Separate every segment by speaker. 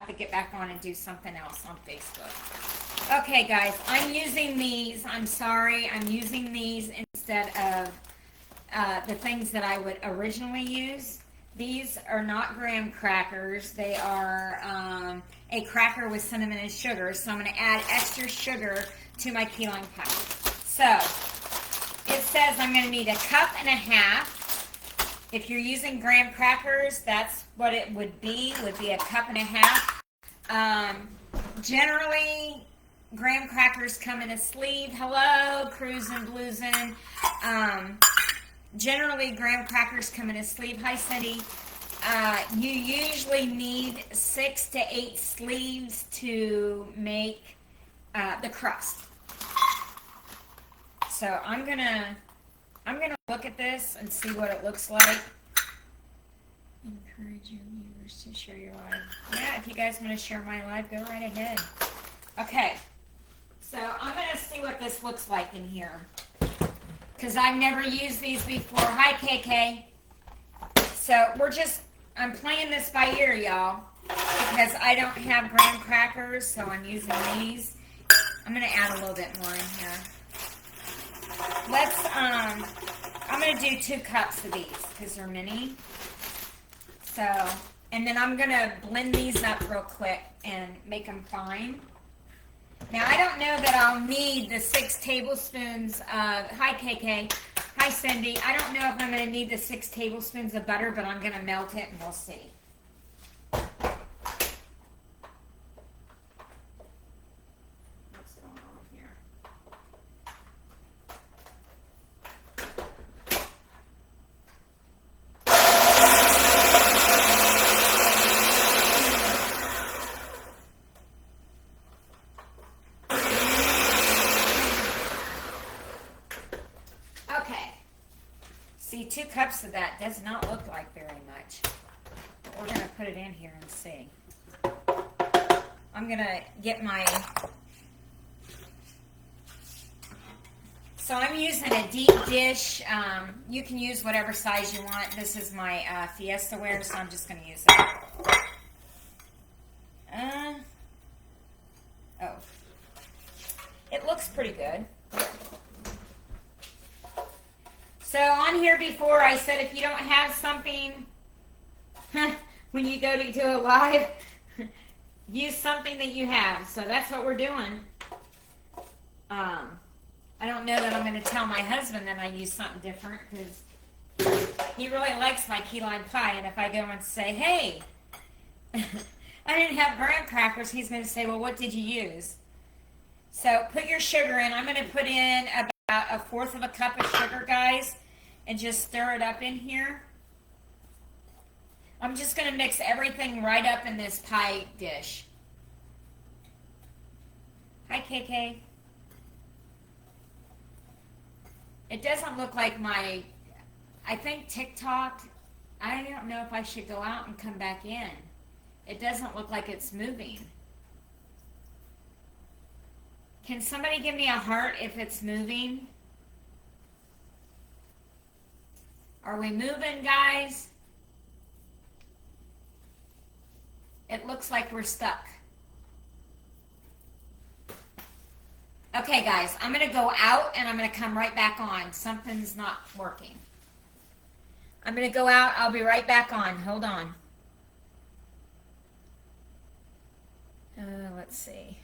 Speaker 1: to get back on and do something else on Facebook. Okay, guys, I'm using these. I'm sorry. I'm using these instead of the things that I would originally use. These are not graham crackers. They are a cracker with cinnamon and sugar. So I'm going to add extra sugar to my key lime pie. So it says I'm going to need 1.5 cups. If you're using graham crackers, that's what it would be 1.5 cups. Generally, graham crackers come in a sleeve. Hello, cruising, bluesing. Generally, graham crackers come in a sleeve. Hi, Cindy. You usually need 6 to 8 sleeves to make the crust. So I'm gonna look at this and see what it looks like. Encourage your viewers to share your live. Yeah, if you guys want to share my live, go right ahead. Okay, so I'm gonna see what this looks like in here, because I've never used these before. Hi, KK. So I'm playing this by ear, y'all, because I don't have graham crackers, so I'm using these. I'm going to add a little bit more in here. I'm going to do 2 cups of these, because they're mini. So, and then I'm going to blend these up real quick and make them fine. Now, I don't know that I'll need the 6 tablespoons of, hi KK, hi Cindy. I don't know if I'm going to need the 6 tablespoons of butter, but I'm going to melt it and we'll see. What's going on here? Okay. See, 2 cups of that does not look like very much. But we're going to put it in here and see. I'm going to get my... So I'm using a deep dish. You can use whatever size you want. This is my Fiesta ware, so I'm just going to use it. Oh. It looks pretty good. So on here before, I said if you don't have something, when you go to do a live, use something that you have. So that's what we're doing. I don't know that I'm going to tell my husband that I use something different, because he really likes my key lime pie. And if I go and say, hey, I didn't have graham crackers, he's going to say, well, what did you use? So put your sugar in. I'm going to put in about 1/4 cup of sugar, guys, and just stir it up in here. I'm just going to mix everything right up in this pie dish. Hi, KK. It doesn't look like I think TikTok, I don't know if I should go out and come back in. It doesn't look like it's moving. Can somebody give me a heart if it's moving? Are we moving, guys? It looks like we're stuck. Okay, guys, I'm going to go out and I'm going to come right back on. Something's not working. I'm going to go out. I'll be right back on. Hold on. Let's see.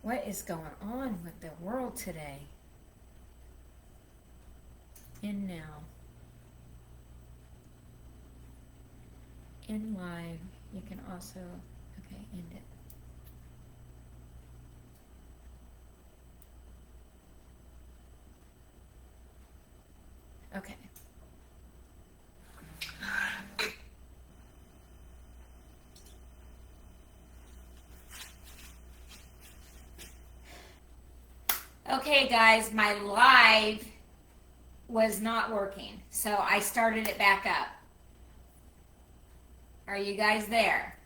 Speaker 1: What is going on with the world today? In now. In live. You can also, okay, end it. Okay. Okay, guys, my live was not working, so I started it back up. Are you guys there?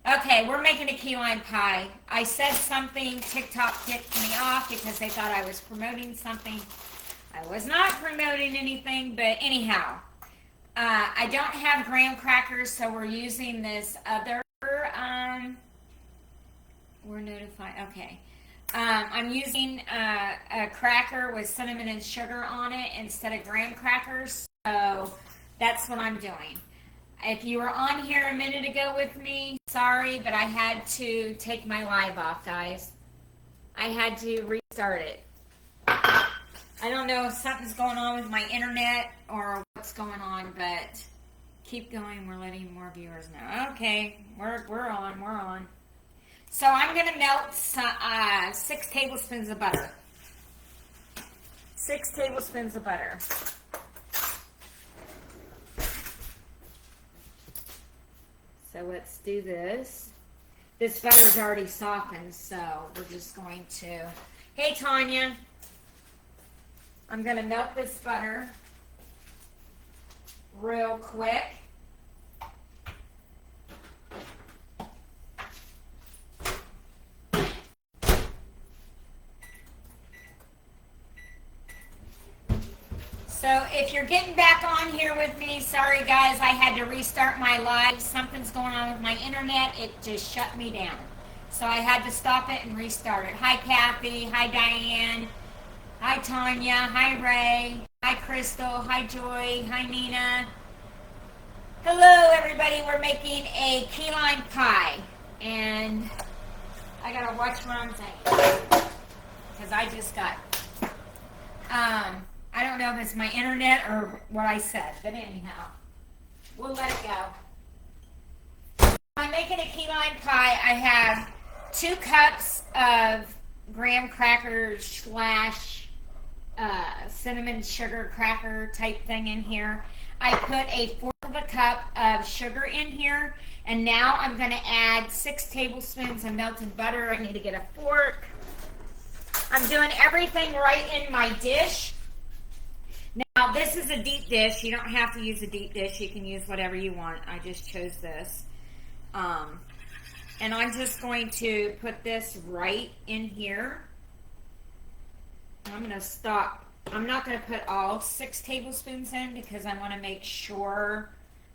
Speaker 1: Okay, we're making a key lime pie. I said something, TikTok kicked me off because they thought I was promoting something. I was not promoting anything, but anyhow, I don't have graham crackers, so we're using this other, we're notified, okay. I'm using a cracker with cinnamon and sugar on it instead of graham crackers, so that's what I'm doing. If you were on here a minute ago with me, sorry, but I had to take my live off, guys. I had to restart it. I don't know if something's going on with my internet or what's going on, but keep going. We're letting more viewers know. Okay, we're on. So I'm going to melt 6 tablespoons of butter. 6 tablespoons of butter. So let's do this. This butter's already softened, so we're just going to... Hey, Tanya. I'm going to melt this butter real quick. So if you're getting back on here with me, sorry guys, I had to restart my live. Something's going on with my internet. It just shut me down. So I had to stop it and restart it. Hi Kathy, hi Diane, hi Tanya, hi Ray, hi Crystal, hi Joy, hi Nina. Hello everybody, we're making a key lime pie. And I gotta watch what I'm saying, because I just got, I don't know if it's my internet or what I said, but anyhow, we'll let it go. I'm making a key lime pie. I have 2 cups of graham crackers / cinnamon sugar cracker type thing in here. I put a 1/4 of a cup of sugar in here, and now I'm going to add 6 tablespoons of melted butter. I need to get a fork. I'm doing everything right in my dish. Now, this is a deep dish. You don't have to use a deep dish. You can use whatever you want. I just chose this. And I'm just going to put this right in here. I'm going to stop. I'm not going to put all 6 tablespoons in because I want to make sure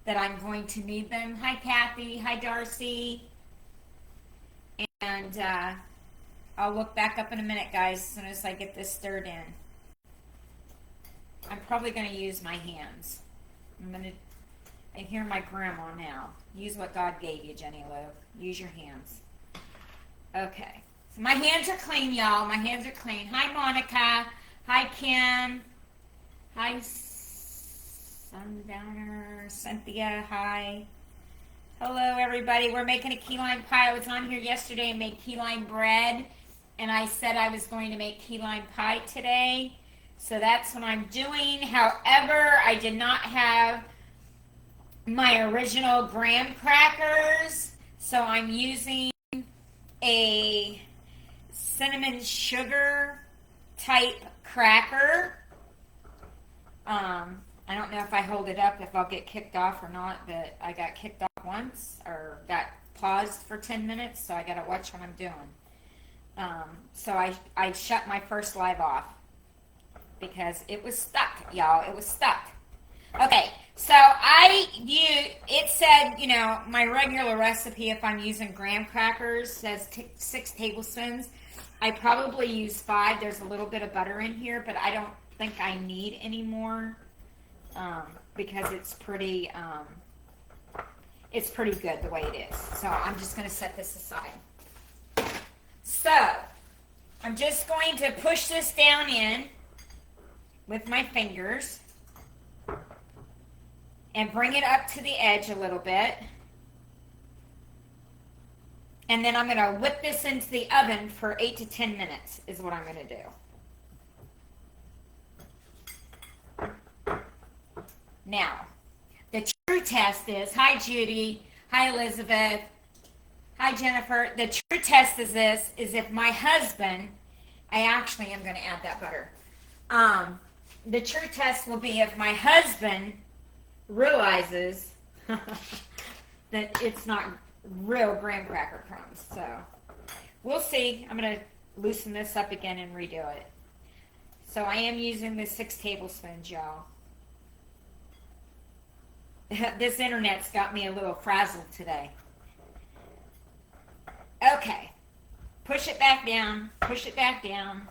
Speaker 1: that I'm going to need them. Hi, Kathy. Hi, Darcy. And I'll look back up in a minute, guys, as soon as I get this stirred in. I'm probably going to use my hands. I hear my grandma now. Use what God gave you, Jenny Lou. Use your hands. Okay. So my hands are clean, y'all. My hands are clean. Hi, Monica. Hi, Kim. Hi, Sundowner. Cynthia. Hi. Hello, everybody. We're making a key lime pie. I was on here yesterday and made key lime bread. And I said I was going to make key lime pie today. So that's what I'm doing. However, I did not have my original graham crackers. So I'm using a cinnamon sugar type cracker. I don't know if I hold it up, if I'll get kicked off or not, but I got kicked off once, or got paused for 10 minutes, so I got to watch what I'm doing. So I shut my first live off because it was stuck, y'all. It was stuck. Okay, so it said, you know, my regular recipe, if I'm using graham crackers, says 6 tablespoons. I probably use 5. There's a little bit of butter in here, but I don't think I need any more because it's pretty good the way it is. So I'm just going to set this aside. So I'm just going to push this down in with my fingers and bring it up to the edge a little bit. And then I'm going to whip this into the oven for 8 to 10 minutes is what I'm going to do. Now, the true test is, hi Judy, hi Elizabeth, hi Jennifer. The true test is this, is if my husband, I actually am going to add that butter. The true test will be if my husband realizes that it's not real graham cracker crumbs. So we'll see. I'm going to loosen this up again and redo it. So I am using the 6 tablespoons, y'all. This internet's got me a little frazzled today. Okay. Push it back down. Push it back down.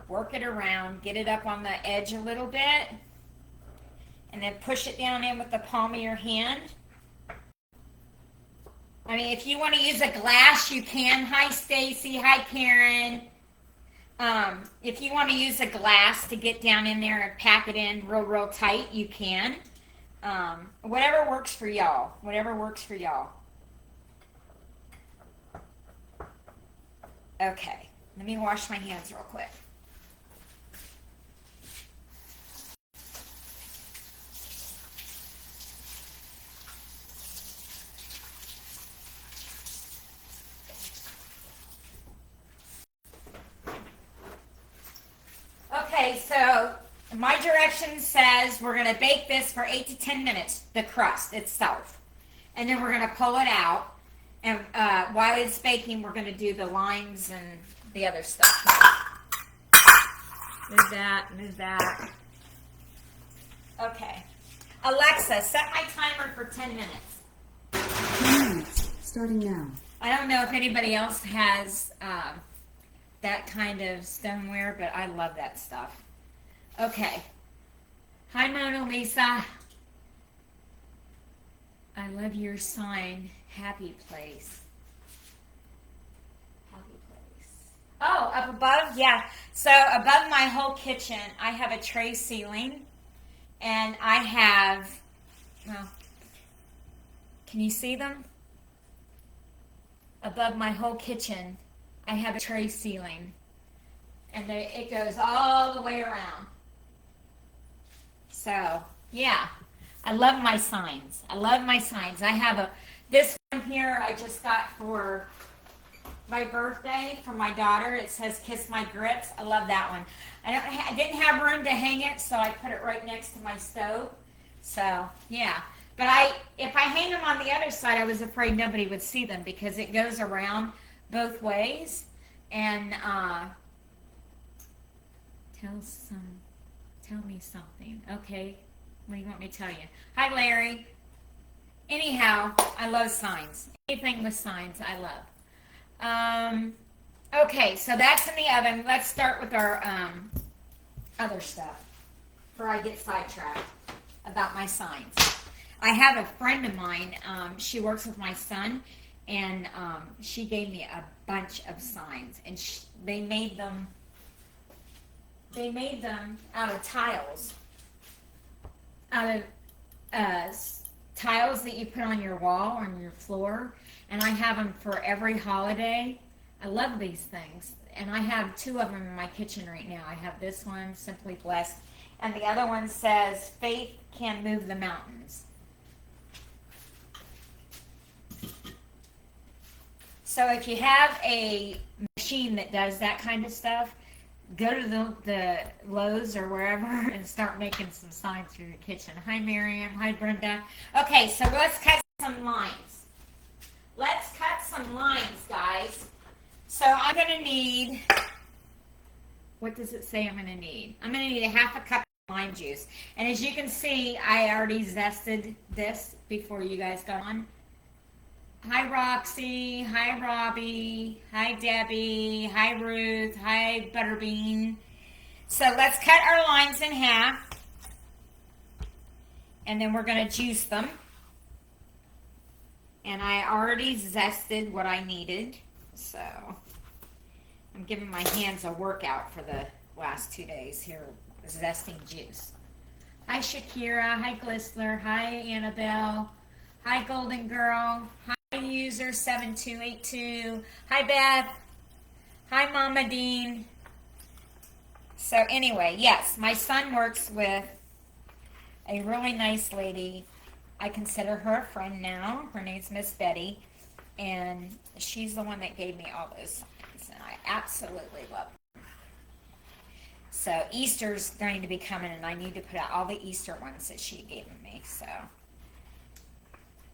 Speaker 1: Work it around. Get it up on the edge a little bit. And then push it down in with the palm of your hand. I mean, if you want to use a glass, you can. Hi, Stacy. Hi, Karen. If you want to use a glass to get down in there and pack it in real tight, you can. Whatever works for y'all. Whatever works for y'all. Okay. Let me wash my hands real quick. Okay, so my direction says we're going to bake this for 8 to 10 minutes, the crust itself. And then we're going to pull it out. And while it's baking, we're going to do the limes and the other stuff. Move that, move that. Okay. Alexa, set my timer for 10 minutes.
Speaker 2: 10 minutes, starting now.
Speaker 1: I don't know if anybody else has that kind of stoneware, but I love that stuff. Okay. Hi, Mona Lisa. I love your sign. Happy place. Happy place. Oh, up above? Yeah. So above my whole kitchen, I have a tray ceiling. And I have, well, can you see them? Above my whole kitchen, I have a tray ceiling. And it goes all the way around. So, yeah. I love my signs. I love my signs. I have this one here I just got for my birthday from my daughter. It says "Kiss My Grits." I love that one. I didn't have room to hang it, so I put it right next to my stove. So yeah, but if I hang them on the other side, I was afraid nobody would see them because it goes around both ways. And tell me something. Okay, what do you want me to tell you? Hi, Larry. Anyhow, I love signs. Anything with signs, I love. Okay, so that's in the oven. Let's start with our other stuff before I get sidetracked about my signs. I have a friend of mine. She works with my son, and she gave me a bunch of signs, and they made them out of tiles, tiles that you put on your wall, on your floor, and I have them for every holiday. I love these things, and I have 2 of them in my kitchen right now. I have this one, Simply Blessed, and the other one says, Faith Can Move the Mountains. So if you have a machine that does that kind of stuff, go to the Lowe's or wherever and start making some signs for your kitchen. Hi, Miriam. Hi, Brenda. Okay, so let's cut some lines. Let's cut some lines, guys. So I'm going to need, what does it say I'm going to need? I'm going to need a half a cup of lime juice. And as you can see, I already zested this before you guys got on. Hi, Roxy. Hi, Robbie. Hi, Debbie. Hi, Ruth. Hi, Butterbean. So let's cut our limes in half. And then we're going to juice them. And I already zested what I needed. So I'm giving my hands a workout for the last 2 days here, zesting juice. Hi, Shakira. Hi, Glistler. Hi, Annabelle. Hi, Golden Girl. Hi, user 7282. Hi, Beth. Hi, Mama Dean. So anyway, yes, my son works with a really nice lady. I consider her a friend now. Her name's Miss Betty, and she's the one that gave me all those signs, and I absolutely love them. So Easter's going to be coming, and I need to put out all the Easter ones that she gave me. So,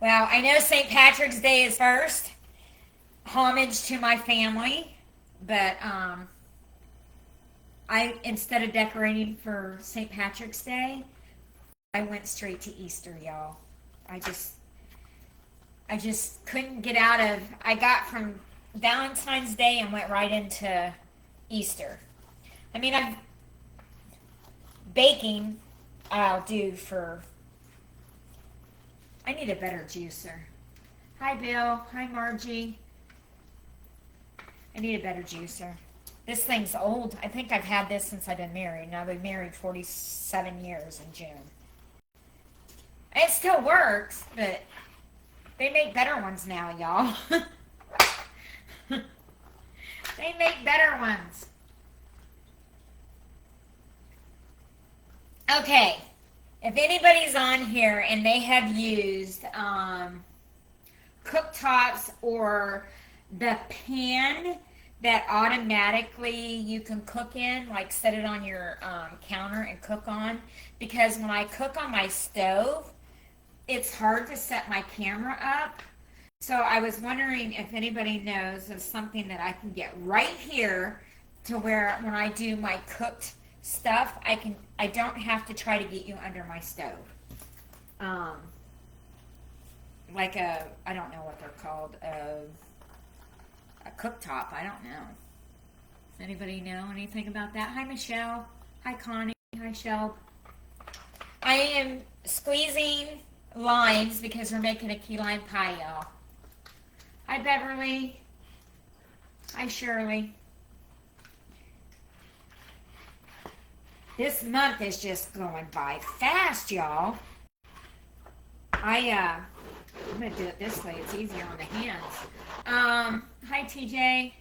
Speaker 1: well, I know St. Patrick's Day is first, homage to my family, but I, instead of decorating for St. Patrick's Day, I went straight to Easter, y'all. I just couldn't get out of, I got from Valentine's Day and went right into Easter. I mean, baking I'll do for, I need a better juicer. Hi, Bill. Hi, Margie. I need a better juicer. This thing's old. I think I've had this since I've been married. Now I've been married 47 years in June. It still works, but they make better ones now, y'all. They make better ones. Okay. If anybody's on here and they have used cooktops or the pan that automatically you can cook in, like set it on your counter and cook on, because when I cook on my stove, it's hard to set my camera up. So I was wondering if anybody knows of something that I can get right here to where when I do my cooked stuff, I don't have to try to get you under my stove. Like I don't know what they're called, a cooktop. I don't know. Does anybody know anything about that? Hi, Michelle. Hi, Connie. Hi, Shell. I am squeezing limes because we're making a key lime pie, y'all. Hi, Beverly. Hi, Shirley. This month is just going by fast, y'all. I'm gonna do it this way. It's easier on the hands. Hi, TJ.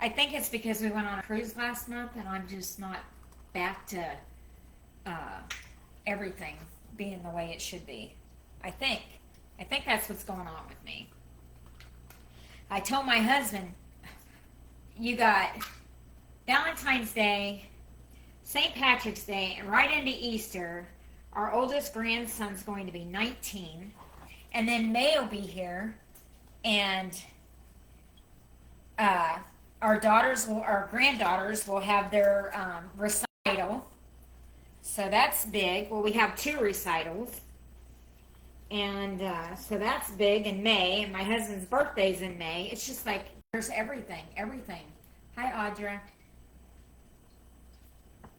Speaker 1: I think it's because we went on a cruise last month and I'm just not back to everything being the way it should be. I think that's what's going on with me. I told my husband, you got Valentine's Day, St. Patrick's Day, and right into Easter. Our oldest grandson's going to be 19, and then May will be here, and our granddaughters will have their recital. So that's big. Well, we have 2 recitals. And so that's big in May. And my husband's birthday's in May. It's just like, there's everything. Hi, Audra.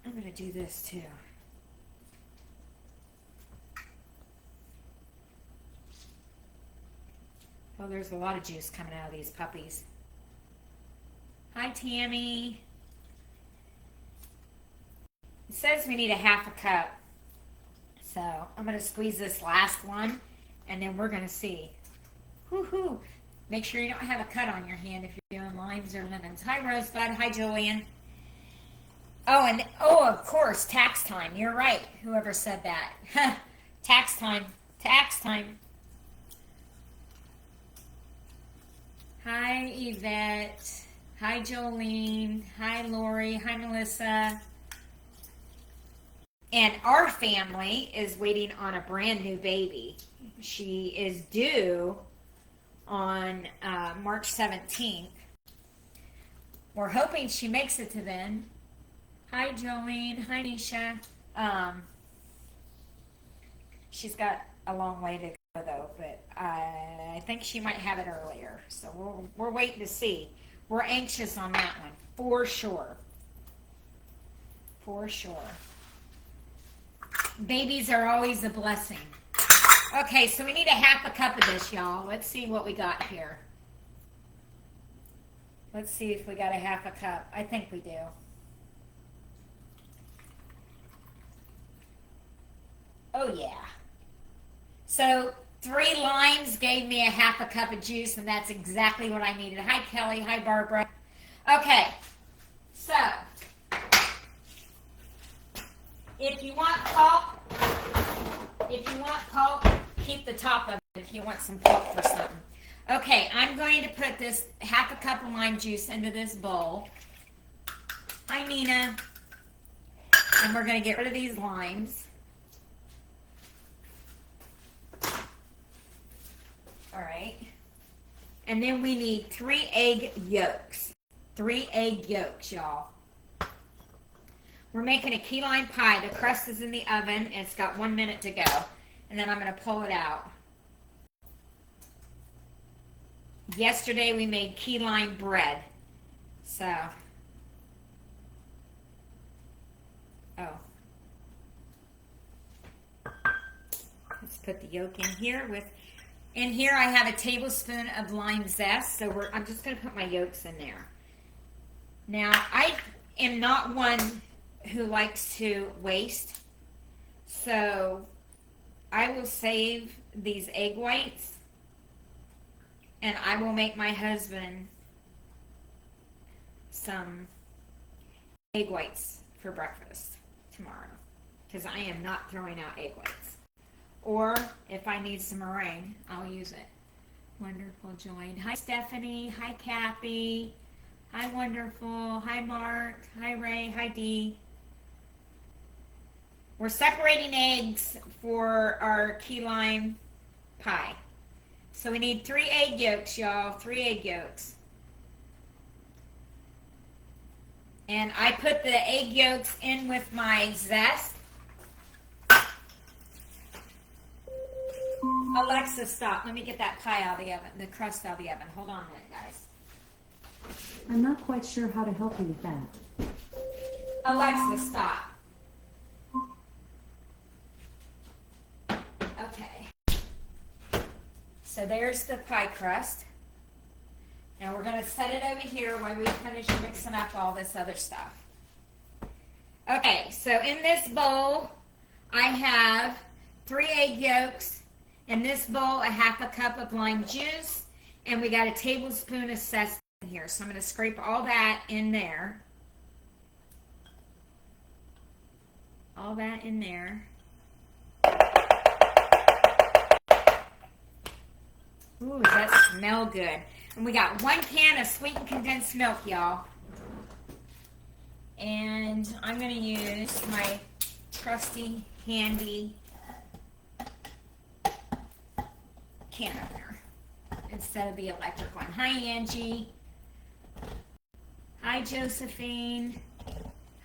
Speaker 1: I'm going to do this too. Oh, there's a lot of juice coming out of these puppies. Hi, Tammy. It says we need a half a cup. So I'm going to squeeze this last one, and then we're going to see. Woohoo! Make sure you don't have a cut on your hand if you're doing limes or lemons. Hi, Rosebud. Hi, Julian. Oh, and of course, tax time. You're right. Whoever said that. Tax time. Tax time. Hi, Yvette. Hi, Jolene. Hi, Lori. Hi, Melissa. And our family is waiting on a brand new baby. She is due on March 17th. We're hoping she makes it to then. Hi, Jolene. Hi, Nisha. She's got a long way to go, though, but I think she might have it earlier. So we're waiting to see. We're anxious on that one, for sure. For sure. Babies are always a blessing. Okay, so we need a half a cup of this, y'all. Let's see what we got here. Let's see if we got a half a cup. I think we do. Oh, yeah. So 3 limes gave me a half a cup of juice, and that's exactly what I needed. Hi, Kelly. Hi, Barbara. Okay, so if you want pulp, keep the top of it if you want some pulp for something. Okay, I'm going to put this half a cup of lime juice into this bowl. Hi, Nina. And we're going to get rid of these limes. All right. And then we need 3 egg yolks. 3 egg yolks, y'all. We're making a key lime pie. The crust is in the oven, and it's got 1 minute to go. And then I'm going to pull it out. Yesterday we made key lime bread. So, let's put the yolk in here. In here I have a tablespoon of lime zest. So I'm just going to put my yolks in there. Now, I am not one who likes to waste. So, I will save these egg whites. And I will make my husband some egg whites for breakfast tomorrow. Because I am not throwing out egg whites. Or if I need some meringue, I'll use it. Wonderful join. Hi Stephanie. Hi Kathy. Hi Wonderful. Hi Mark. Hi Ray. Hi Dee. We're separating eggs for our key lime pie. So we need 3 egg yolks, y'all. 3 egg yolks. And I put the egg yolks in with my zest. Alexa, stop. Let me get that pie out of the oven, the crust out of the oven. Hold on a minute, guys.
Speaker 2: I'm not quite sure how to help you with that.
Speaker 1: Alexa, stop. Okay. So there's the pie crust. Now we're going to set it over here while we finish mixing up all this other stuff. Okay, so in this bowl, I have 3 egg yolks. In this bowl, a half a cup of lime juice. And we got a tablespoon of zest in here. So I'm going to scrape all that in there. All that in there. Ooh, does that smell good? And we got 1 can of sweetened condensed milk, y'all. And I'm going to use my trusty, handy can opener instead of the electric one. Hi, Angie. Hi, Josephine.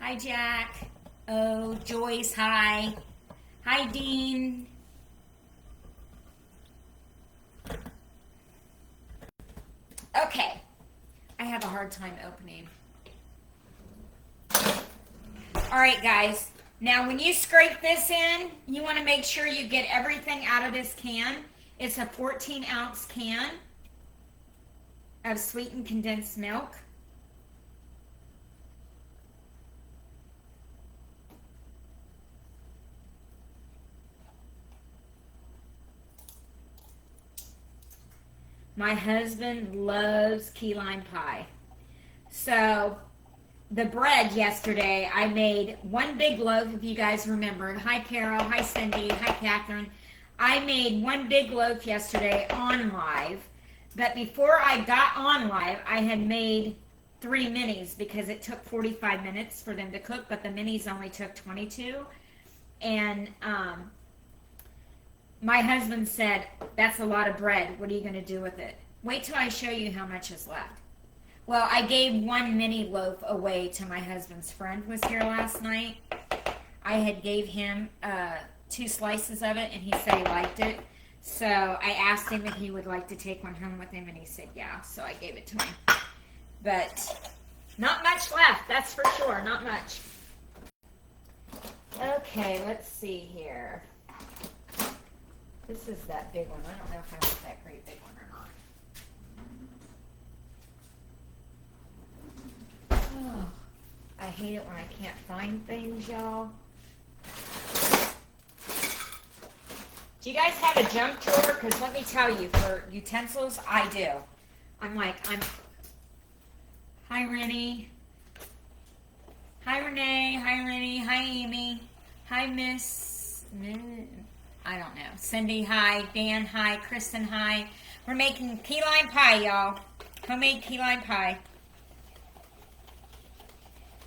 Speaker 1: Hi, Jack. Oh, Joyce, hi. Hi, Dean. Okay. I have a hard time opening. All right, guys. Now, when you scrape this in, you want to make sure you get everything out of this can. It's a 14-ounce can of sweetened condensed milk. My husband loves key lime pie. So the bread yesterday, I made 1 big loaf, if you guys remembered. Hi, Carol. Hi, Cindy. Hi, Catherine. I made 1 big loaf yesterday on live. But before I got on live, I had made 3 minis because it took 45 minutes for them to cook, but the minis only took 22. And my husband said, that's a lot of bread. What are you going to do with it? Wait till I show you how much is left. Well, I gave 1 mini loaf away to my husband's friend who was here last night. I had gave him 2 slices of it, and he said he liked it. So I asked him if he would like to take one home with him, and he said yeah. So I gave it to him. But not much left, that's for sure. Not much. Okay, let's see here. This is that big one. I don't know if I want that great big one or not. Oh, I hate it when I can't find things, y'all. Do you guys have a junk drawer? Because let me tell you, for utensils, I do. Hi, Rennie. Hi, Renee. Hi, Rennie. Hi, Amy. Hi, Miss. I don't know. Cindy, hi. Dan, hi. Kristen, hi. We're making key lime pie, y'all. Homemade key lime pie.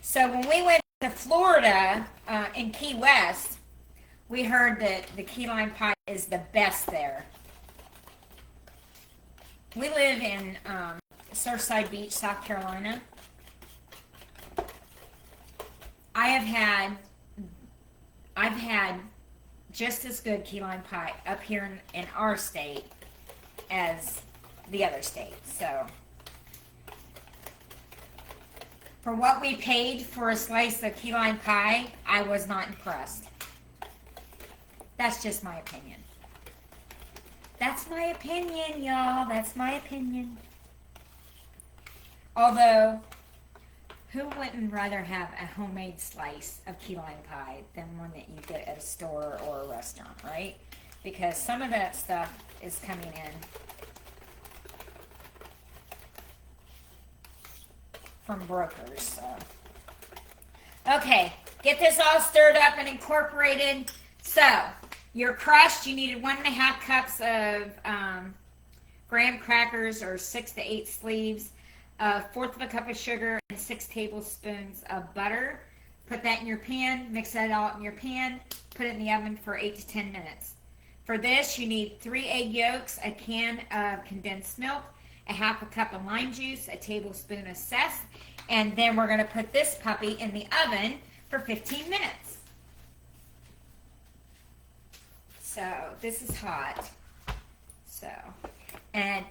Speaker 1: So when we went to Florida, in Key West, we heard that the key lime pie is the best there. We live in Surfside Beach, South Carolina. I've had just as good key lime pie up here in our state as the other states. So for what we paid for a slice of key lime pie, I was not impressed. That's just my opinion. That's my opinion, y'all. That's my opinion. Although, who wouldn't rather have a homemade slice of key lime pie than one that you get at a store or a restaurant, right? Because some of that stuff is coming in from brokers. So. Okay, get this all stirred up and incorporated. So, your crust, you needed 1.5 cups of graham crackers or 6 to 8 sleeves, 1/4 of a cup of sugar, and 6 tablespoons of butter. Put that in your pan, mix that all in your pan, put it in the oven for 8 to 10 minutes. For this, you need 3 egg yolks, a can of condensed milk, 1/2 cup of lime juice, a tablespoon of zest, and then we're going to put this puppy in the oven for 15 minutes. So this is hot. So, and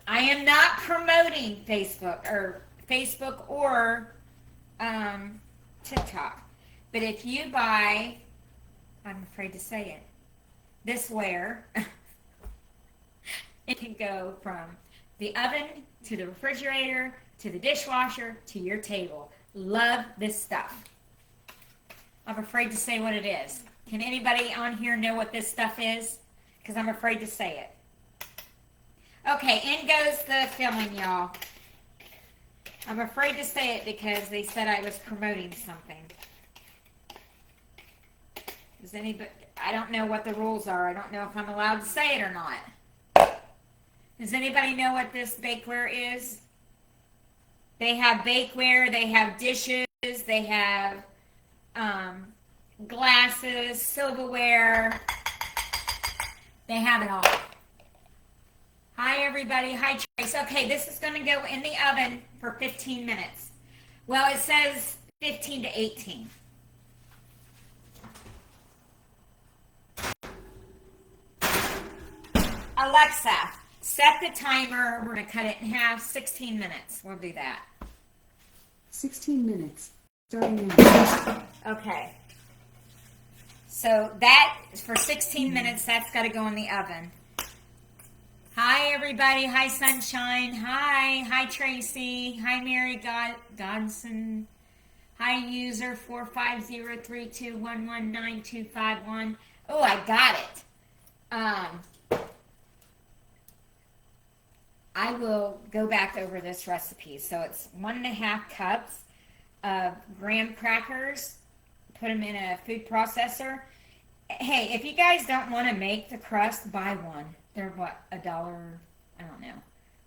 Speaker 1: I am not promoting Facebook or TikTok. But if you buy, I'm afraid to say it, this ware, it can go from the oven to the refrigerator to the dishwasher to your table. Love this stuff. I'm afraid to say what it is. Can anybody on here know what this stuff is? Because I'm afraid to say it. Okay, in goes the filling, y'all. I'm afraid to say it because they said I was promoting something. Does anybody? I don't know what the rules are. I don't know if I'm allowed to say it or not. Does anybody know what this bakeware is? They have bakeware, they have dishes, they have glasses, silverware. They have it all. Hi, everybody. Hi, Trace. Okay, this is going to go in the oven for 15 minutes. Well, it says 15 to 18. Alexa, set the timer. We're going to cut it in half. 16 minutes. We'll do that.
Speaker 2: 16 minutes. Starting now.
Speaker 1: Okay. So that is for 16 minutes. That's got to go in the oven. Hi, everybody. Hi, Sunshine. Hi, Tracy. Hi, Mary Godson. Hi, user 45032119251. Oh, I got it. I will go back over this recipe. So it's 1.5 cups of graham crackers. Put them in a food processor. Hey, if you guys don't want to make the crust, buy one. They're what, $1? I don't know,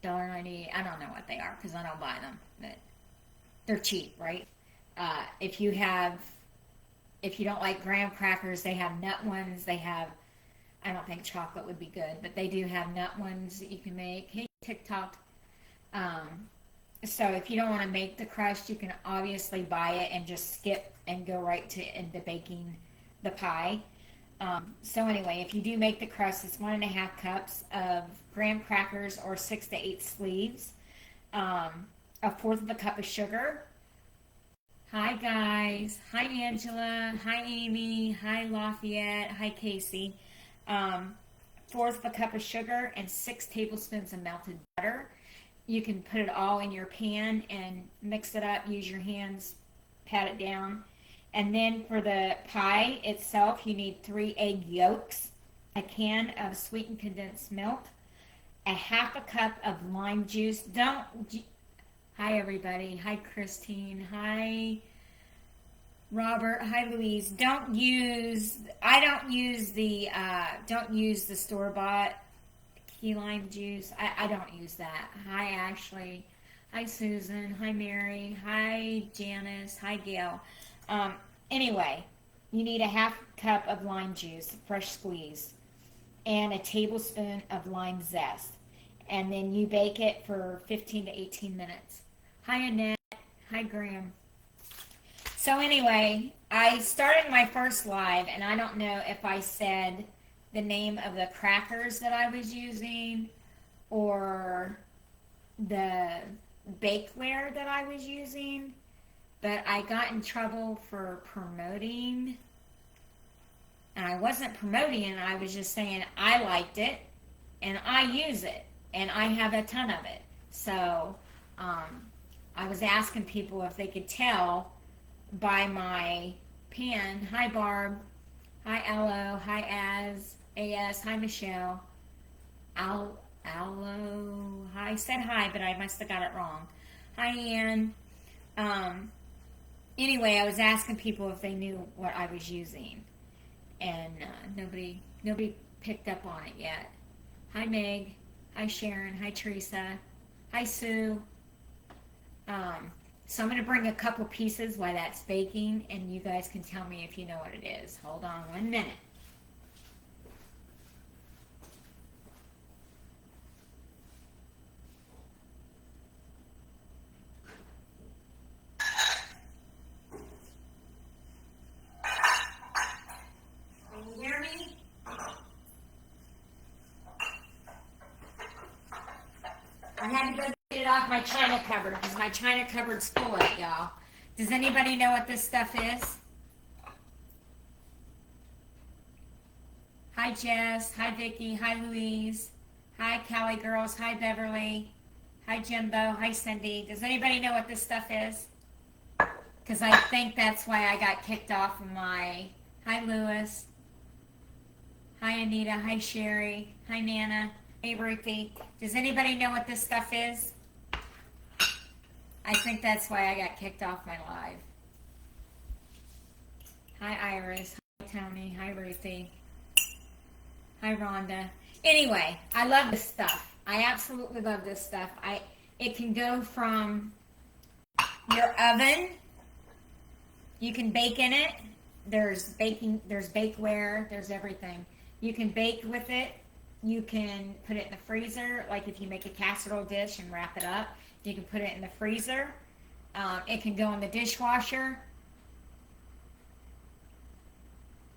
Speaker 1: $1.90. I don't know what they are because I don't buy them, but they're cheap, right? If you don't like graham crackers, they have nut ones. They have, I don't think chocolate would be good, but they do have nut ones that you can make. Hey, TikTok. So if you don't want to make the crust, you can obviously buy it and just skip and go right into baking the pie. So anyway, if you do make the crust, it's 1.5 cups of graham crackers or 6 to 8 sleeves, 1/4 of a cup of sugar. Hi guys. Hi Angela. Hi Amy. Hi Lafayette. Hi Casey. 1/4 of a cup of sugar and 6 tablespoons of melted butter. You can put it all in your pan and mix it up. Use your hands, pat it down. And then for the pie itself, you need 3 egg yolks, a can of sweetened condensed milk, 1/2 cup of lime juice. Hi everybody. Hi Christine. Hi Robert. Hi Louise. Don't use the store-bought key lime juice. I don't use that. Hi Ashley. Hi Susan. Hi Mary. Hi Janice. Hi Gail. Anyway, you need 1/2 cup of lime juice, fresh squeezed, and a tablespoon of lime zest. and then you bake it for 15 to 18 minutes. Hi, Annette. Hi, Graham. So anyway, I started my first live, and I don't know if I said the name of the crackers that I was using or the bakeware that I was using, but I got in trouble for promoting, and I wasn't promoting it, I was just saying I liked it, and I use it, and I have a ton of it. So I was asking people if they could tell by my pan. Hi, Barb. Hi, Aloe. Hi, AS. Hi, Michelle. Aloe. I said hi, but I must have got it wrong. Hi, Ann. Anyway, I was asking people if they knew what I was using, and nobody picked up on it yet. Hi, Meg. Hi, Sharon. Hi, Teresa. Hi, Sue. So I'm going to bring a couple pieces while that's baking, and you guys can tell me if you know what it is. Hold on 1 minute. Can you hear me? I had to go get it off my china cupboard because my china cupboard's full of it, y'all. Does anybody know what this stuff is? Hi, Jess. Hi, Vicki. Hi, Louise. Hi, Callie girls. Hi, Beverly. Hi, Jimbo. Hi, Cindy. Does anybody know what this stuff is? Because I think that's why I got kicked off of my... Hi, Lewis. Hi, Anita. Hi, Sherry. Hi, Nana. Hey, Ruthie. Does anybody know what this stuff is? I think that's why I got kicked off my live. Hi, Iris. Hi, Tony. Hi, Ruthie. Hi, Rhonda. Anyway, I love this stuff. I absolutely love this stuff. It can go from your oven. You can bake in it. There's bakeware, there's everything. You can bake with it. You can put it in the freezer, like if you make a casserole dish and wrap it up, you can put it in the freezer. It can go in the dishwasher.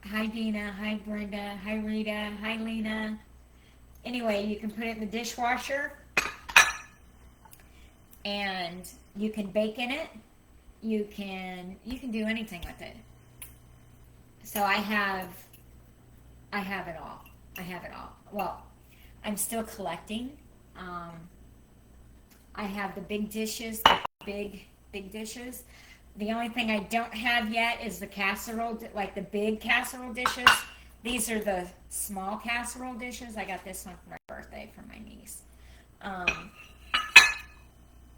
Speaker 1: Hi, Dina. Hi, Brenda. Hi, Rita. Hi, Lena. Anyway, you can put it in the dishwasher, and you can bake in it. You can do anything with it. So I have it all. I have it all. Well, I'm still collecting. I have the big dishes, the big dishes. The only thing I don't have yet is the casserole, like the big casserole dishes. These are the small casserole dishes. I got this one for my birthday from my niece.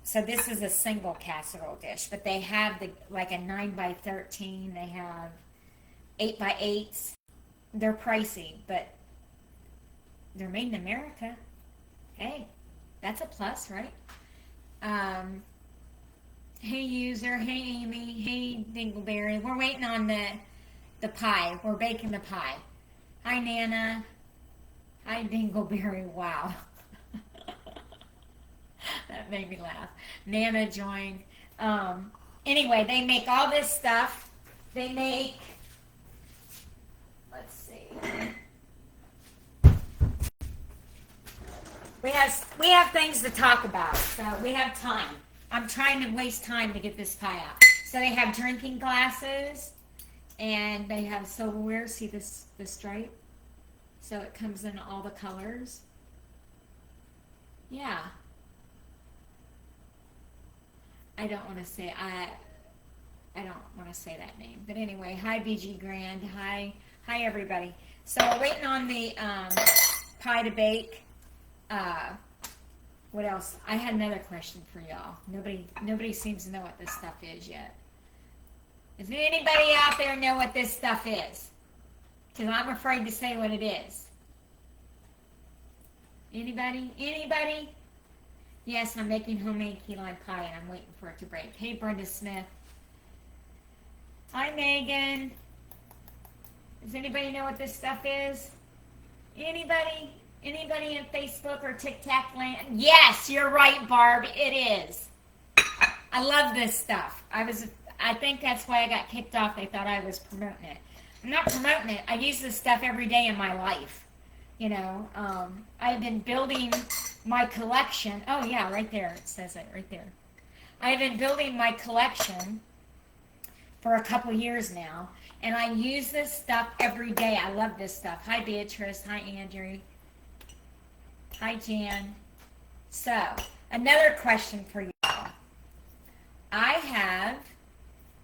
Speaker 1: So this is a single casserole dish, but they have like a 9x13. They have 8x8s. They're pricey, but they're made in America. Hey, that's a plus, right? Hey, user. Hey, Amy. Hey, Dingleberry. We're waiting on the pie. We're baking the pie. Hi, Nana. Hi, Dingleberry. Wow. That made me laugh. Nana joined. Anyway, they make all this stuff. They make, let's see. We have things to talk about, so we have time. I'm trying to waste time to get this pie out. So they have drinking glasses, and they have silverware. See the stripe? So it comes in all the colors. Yeah. I don't want to say that name. But anyway, hi BG Grand. Hi everybody. So we're waiting on the pie to bake. What else? I had another question for y'all. Nobody seems to know what this stuff is yet. Does anybody out there know what this stuff is? Because I'm afraid to say what it is. Anybody? Anybody? Yes, I'm making homemade key lime pie and I'm waiting for it to break. Hey, Brenda Smith. Hi, Megan. Does anybody know what this stuff is? Anybody? Anybody in Facebook or TikTok land? Yes, you're right, Barb. It is. I love this stuff. I think that's why I got kicked off. They thought I was promoting it. I'm not promoting it. I use this stuff every day in my life. You know, I've been building my collection. Oh yeah, right there. It says it right there. I've been building my collection for a couple years now, and I use this stuff every day. I love this stuff. Hi, Beatrice. Hi, Andrew. Hi, Jan. So, another question for you all. I have,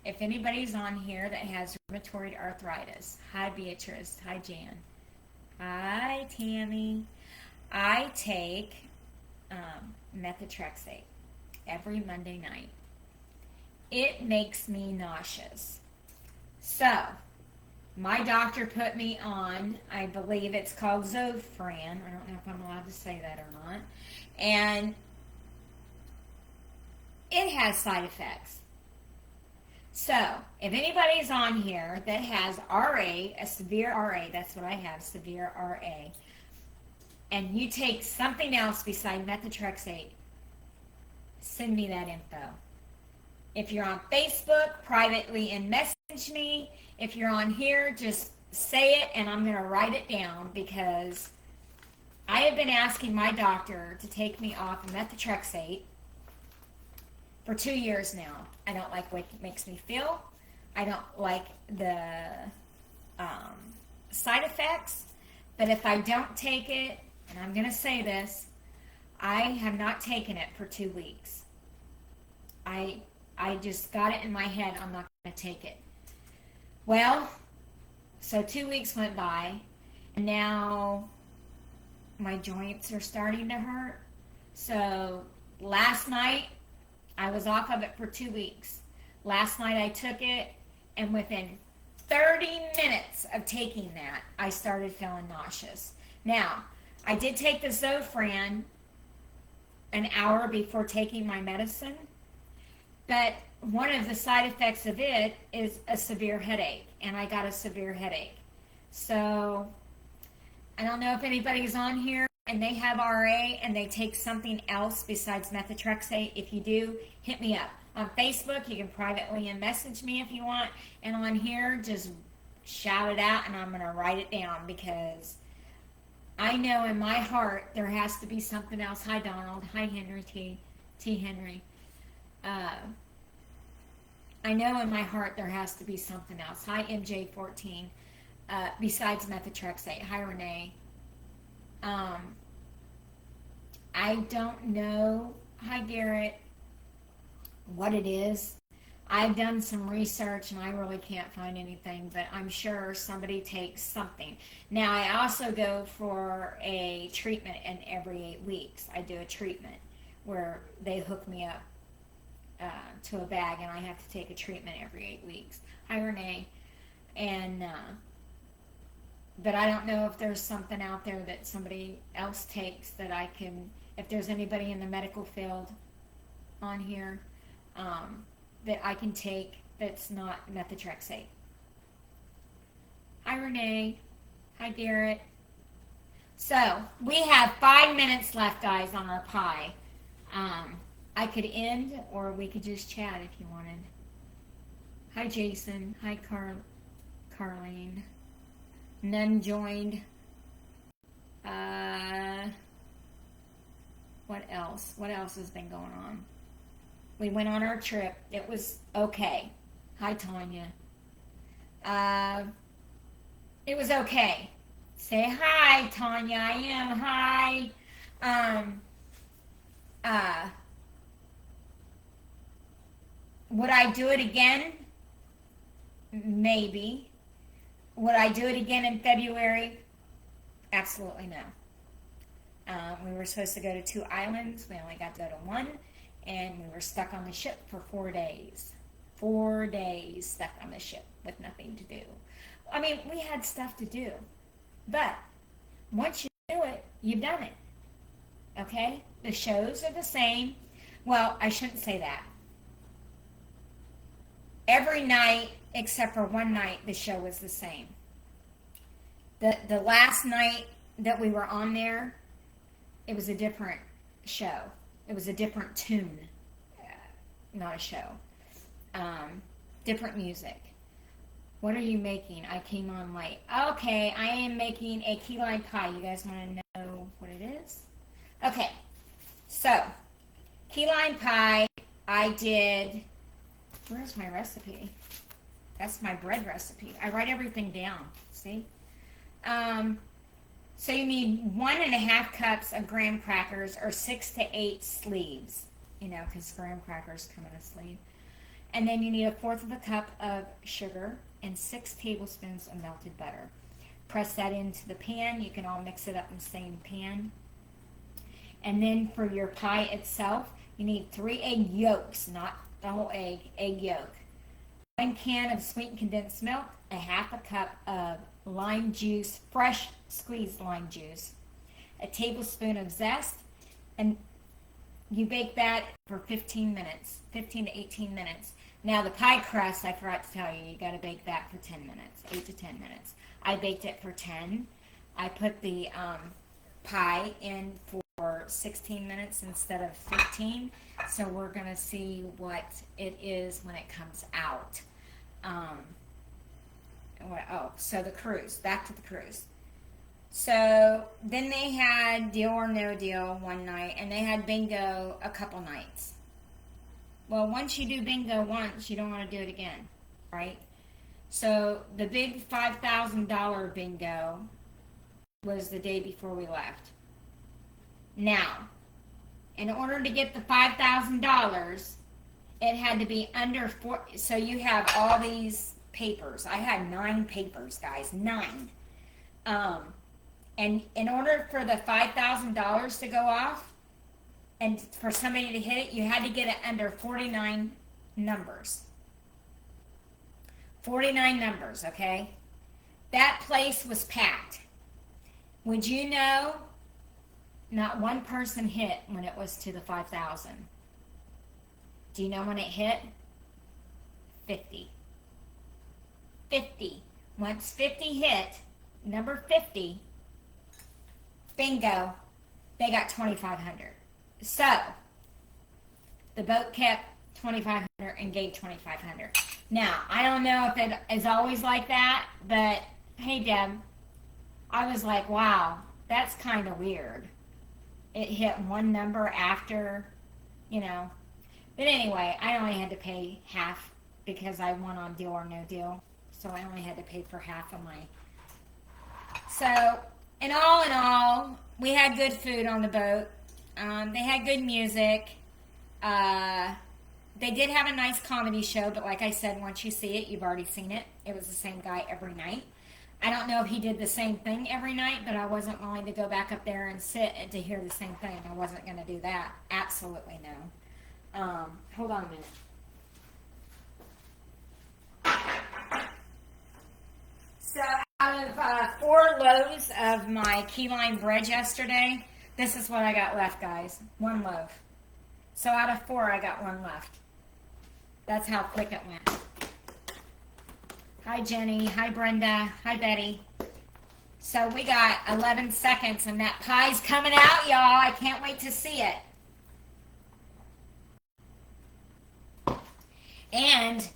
Speaker 1: if anybody's on here that has rheumatoid arthritis. Hi, Beatrice. Hi, Jan. Hi, Tammy. I take methotrexate every Monday night. It makes me nauseous. So, my doctor put me on, I believe it's called Zofran. I don't know if I'm allowed to say that or not. And it has side effects. So, if anybody's on here that has RA, a severe RA, that's what I have, severe RA, and you take something else beside methotrexate, send me that info. If you're on Facebook, privately and message me. If you're on here, just say it and I'm going to write it down, because I have been asking my doctor to take me off of methotrexate for 2 years now. I don't like what it makes me feel. I don't like the side effects. But if I don't take it, and I'm going to say this, I have not taken it for 2 weeks. I just got it in my head, I'm not going to take it. Well, so 2 weeks went by, and now my joints are starting to hurt. So last night, I was off of it for 2 weeks. Last night I took it, and within 30 minutes of taking that, I started feeling nauseous. Now, I did take the Zofran an hour before taking my medicine, but one of the side effects of it is a severe headache, and I got a severe headache. So, I don't know if anybody's on here and they have RA and they take something else besides methotrexate. If you do, hit me up. On Facebook, you can privately message me if you want. And on here, just shout it out and I'm going to write it down, because I know in my heart there has to be something else. Hi, Donald. Hi, Henry T. Henry. I know in my heart there has to be something else. Hi, MJ14. Besides methotrexate. Hi, Renee. I don't know, hi Garrett, what it is. I've done some research and I really can't find anything, but I'm sure somebody takes something. Now, I also go for a treatment, and every 8 weeks I do a treatment where they hook me up to a bag, and I have to take a treatment every 8 weeks. Hi, Renee. And but I don't know if there's something out there that somebody else takes that I can, if there's anybody in the medical field on here that I can take that's not methotrexate. Hi, Renee. Hi, Garrett. So, we have 5 minutes left, guys, on our pie. I could end, or we could just chat if you wanted. Hi, Jason. Hi, Carlene. None joined. What else? What else has been going on? We went on our trip. It was okay. Hi, Tanya. It was okay. Say hi, Tanya. I am. Hi. Would I do it again? Maybe. Would I do it again in February? Absolutely no. We were supposed to go to 2 islands. We only got to go to 1. And we were stuck on the ship for 4 days. 4 days stuck on the ship with nothing to do. I mean, we had stuff to do. But once you do it, you've done it. Okay? The shows are the same. Well, I shouldn't say that. Every night, except for one night, the show was the same. The last night that we were on there, it was a different show. It was a different tune, not a show. Different music. What are you making? I came on late. Okay, I am making a key lime pie. You guys want to know what it is? Okay, so key lime pie, I did, where's my recipe? That's my bread recipe. I write everything down, see? So you need 1.5 cups of graham crackers or 6 to 8 sleeves, you know, because graham crackers come in a sleeve. And then you need 1/4 of a cup of sugar and 6 tablespoons of melted butter. Press that into the pan. You can all mix it up in the same pan. And then for your pie itself, you need 3 egg yolks, not the whole egg yolk. 1 can of sweetened condensed milk, 1/2 cup of lime juice, fresh squeezed lime juice, a tablespoon of zest, and you bake that for 15 minutes, 15 to 18 minutes. Now the pie crust, I forgot to tell you, you got to bake that for 10 minutes, 8 to 10 minutes. I baked it for 10. I put the pie in for 16 minutes instead of 15. So we're going to see what it is when it comes out. So the cruise, back to the cruise. So then they had Deal or No Deal one night, and they had bingo a couple nights. Well, once you do bingo once, you don't want to do it again, right? So the big $5,000 bingo was the day before we left. Now, in order to get the $5,000, it had to be under 4. So you have all these papers. I had 9 papers, guys, 9. And in order for the $5,000 to go off, and for somebody to hit it, you had to get it under 49 numbers. 49 numbers, okay? That place was packed. Would you know, not one person hit when it was to the 5,000. Do you know when it hit? 50. 50. Once 50 hit, number 50, bingo, they got 2,500. So, the boat kept 2,500 and gave 2,500. Now, I don't know if it is always like that, but hey, Deb, I was like, wow, that's kind of weird. It hit one number after, you know. But anyway, I only had to pay half because I won on Deal or No Deal. So I only had to pay for half of my. So, in all, we had good food on the boat. They had good music. They did have a nice comedy show, but like I said, once you see it, you've already seen it. It was the same guy every night. I don't know if he did the same thing every night, but I wasn't willing to go back up there and sit to hear the same thing. I wasn't going to do that. Absolutely no. Hold on a minute. So out of 4 loaves of my key lime bread yesterday, this is what I got left, guys. 1 loaf. So out of 4, I got 1 left. That's how quick it went. Hi, Jenny. Hi, Brenda. Hi, Betty. So we got 11 seconds, and that pie's coming out, y'all. I can't wait to see it. And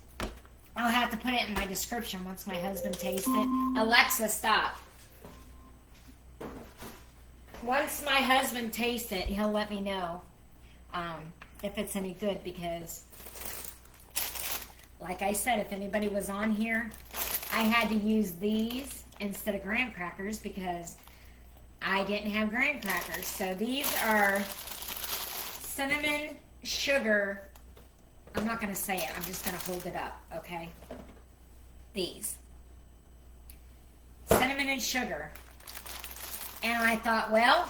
Speaker 1: I'll have to put it in my description once my husband tastes it. Alexa, stop. Once my husband tastes it, he'll let me know if it's any good, because like I said, if anybody was on here, I had to use these instead of graham crackers because I didn't have graham crackers. So these are cinnamon sugar. I'm not going to say it. I'm just going to hold it up, okay? These. Cinnamon and sugar. And I thought, well,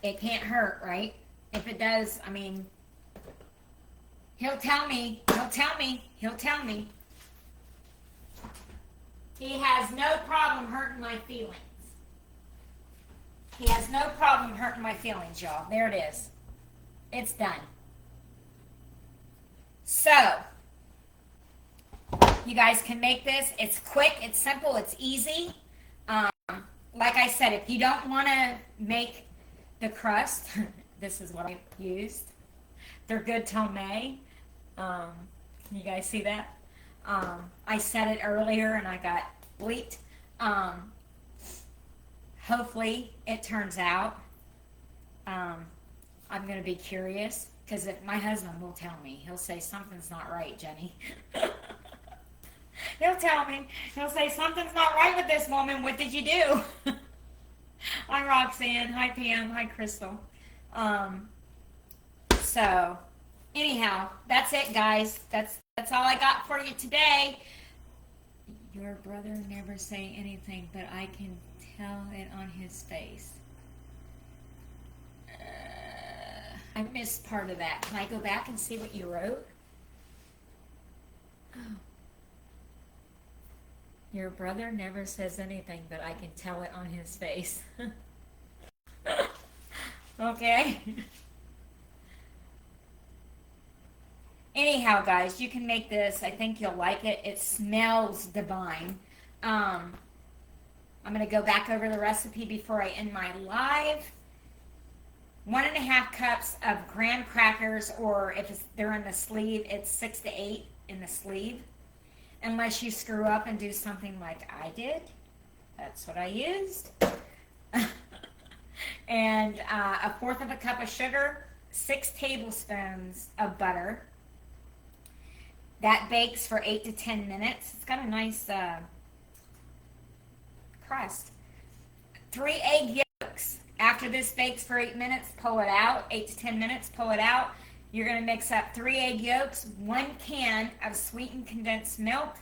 Speaker 1: it can't hurt, right? If it does, I mean, he'll tell me. He has no problem hurting my feelings. He has no problem hurting my feelings, y'all. There it is. It's done. So, you guys can make this. It's quick, it's simple, it's easy. like I said, if you don't want to make the crust, this is what I used. They're good till May. Um, can you guys see that? I said it earlier and I got bleeped. Um, Hopefully it turns out. I'm going to be curious because if my husband will tell me, he'll say something's not right, Jenny. He'll tell me. He'll say something's not right with this woman. What did you do? Hi Roxanne. Hi Pam. Hi Crystal. So anyhow, that's it, guys. That's all I got for you today. Your brother never say anything, but I can tell it on his face. I missed part of that. Can I go back and see what you wrote? Oh. Your brother never says anything, but I can tell it on his face. Okay. Anyhow, guys, you can make this. I think you'll like it. It smells divine. I'm going to go back over the recipe before I end my live. 1.5 cups of graham crackers, or if they're in the sleeve, it's 6 to 8 in the sleeve. Unless you screw up and do something like I did. That's what I used. And 1/4 cup of sugar, 6 tablespoons of butter. That bakes for 8 to 10 minutes. It's got a nice crust. 3 egg yolks. After this bakes for 8 minutes, pull it out. 8 to 10 minutes, pull it out. You're going to mix up 3 egg yolks, 1 can of sweetened condensed milk,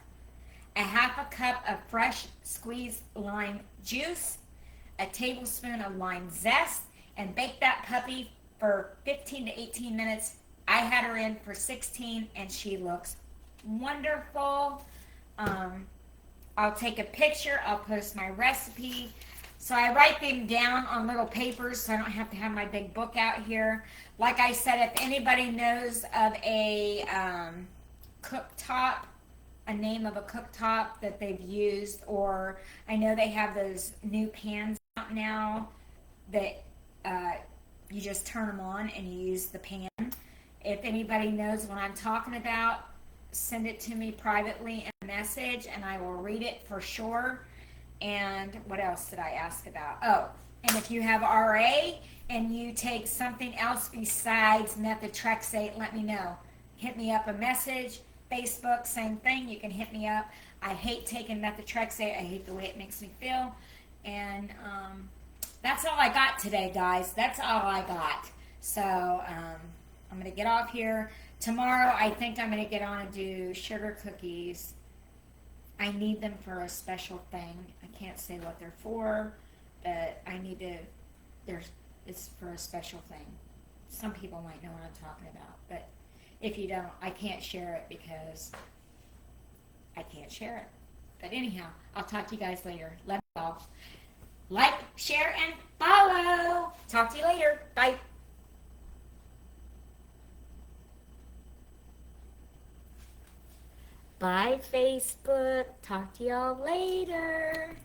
Speaker 1: 1/2 cup of fresh squeezed lime juice, a tablespoon of lime zest, and bake that puppy for 15 to 18 minutes. I had her in for 16 and she looks wonderful. I'll take a picture. I'll post my recipe. So I write them down on little papers so I don't have to have my big book out here. Like I said, if anybody knows of a cooktop, a name of a cooktop that they've used, or I know they have those new pans out now that you just turn them on and you use the pan. If anybody knows what I'm talking about, send it to me privately in a message and I will read it for sure. And what else did I ask about? Oh, and if you have RA and you take something else besides methotrexate, let me know. Hit me up a message. Facebook, same thing. You can hit me up. I hate taking methotrexate. I hate the way it makes me feel. And that's all I got today, guys. That's all I got. So I'm going to get off here. Tomorrow, I think I'm going to get on and do sugar cookies. I need them for a special thing. I can't say what they're for, but I need to, it's for a special thing. Some people might know what I'm talking about, but if you don't, I can't share it because I can't share it. But anyhow, I'll talk to you guys later. Love you all. Like, share, and follow. Talk to you later. Bye. Bye, Facebook. Talk to y'all later.